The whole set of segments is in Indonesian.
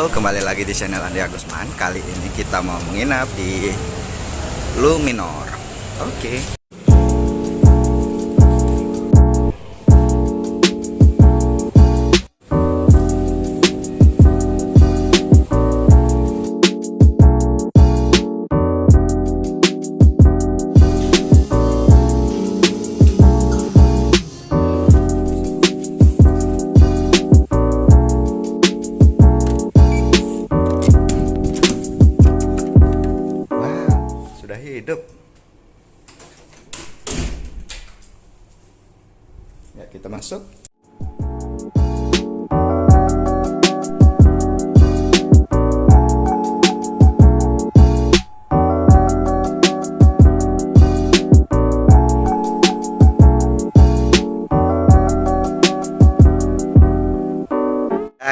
Halo, kembali lagi di channel Andi Agusman. Kali ini kita mau menginap di Luminor. Oke. Sudah hidup. Ya, kita masuk.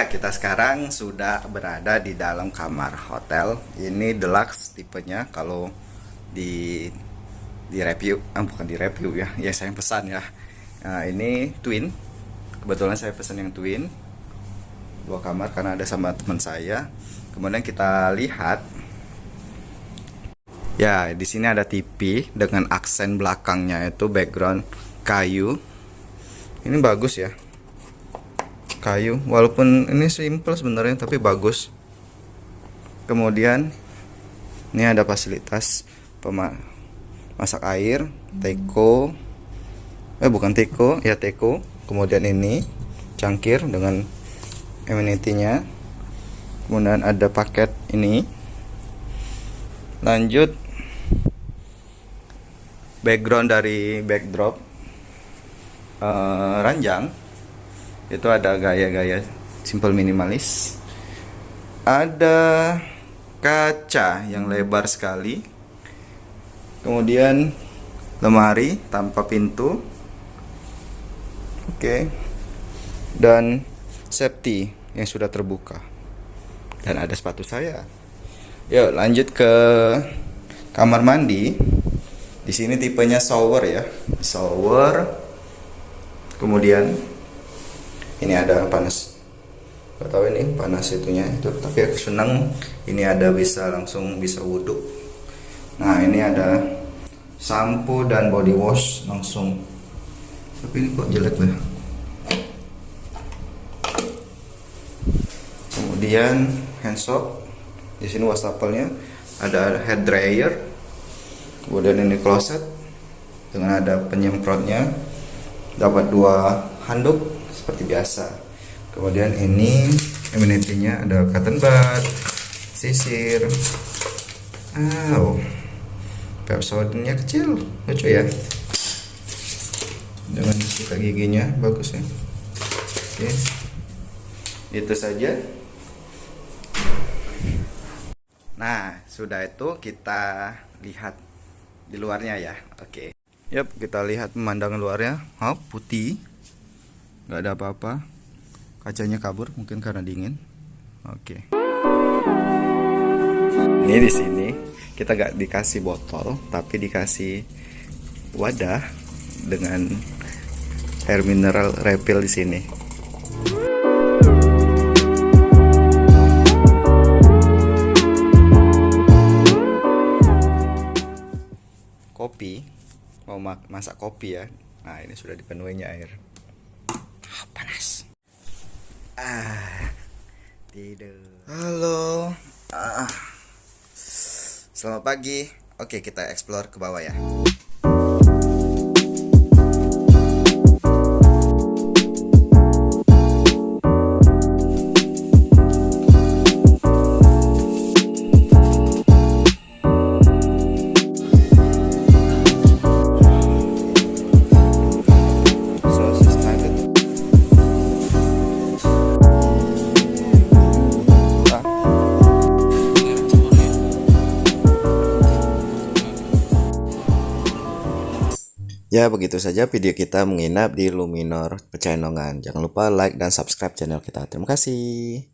Kita sekarang sudah berada di dalam kamar hotel. Ini deluxe tipenya. Kalau di review, bukan di review ya, saya yang pesan ya. Nah, ini twin. Kebetulan saya pesan yang twin, 2 kamar karena ada sama teman saya. Kemudian kita lihat, ya di sini ada TV dengan aksen belakangnya itu background kayu. Ini bagus ya, kayu. Walaupun ini simple sebenarnya, tapi bagus. Kemudian ini ada fasilitas masak air, teko, bukan teko ya, teko. Kemudian ini cangkir dengan amenity-nya. Kemudian ada paket ini. Lanjut, background dari backdrop ranjang itu ada gaya-gaya simple minimalis. Ada kaca yang lebar sekali. Kemudian lemari tanpa pintu. Oke. Dan safety yang sudah terbuka. Dan ada sepatu saya. Yuk lanjut ke kamar mandi. Di sini tipenya shower ya. Shower. Kemudian ini ada panas. Gak tahu ini panas itunya itu, tapi aku senang ini ada langsung bisa wudhu. Nah, ini ada sampo dan body wash langsung. Tapi ini kok jelek ya. Kemudian hand soap. Di sini wastafelnya, ada head dryer. Kemudian ini kloset dengan ada penyemprotnya. Dapat 2 handuk seperti biasa. Kemudian ini amenity-nya ada cotton bud, sisir. Pepsodentnya kecil, lucu ya. Dengan sikat giginya bagus ya. Oke. Itu saja. Nah, sudah itu kita lihat di luarnya ya. Oke. Yap, kita lihat pemandangan luarnya. Putih. Nggak ada apa-apa. Kacanya kabur mungkin karena dingin. Oke. Ini di sini kita gak dikasih botol, tapi dikasih wadah dengan air mineral refill di sini. Kopi, mau masak kopi ya. Nah, ini sudah dipenuhinya air. Panas. Tidur. Halo. Selamat pagi. Oke, kita explore ke bawah ya. Ya, begitu saja video kita menginap di Luminor Pecenongan. Jangan lupa like dan subscribe channel kita. Terima kasih.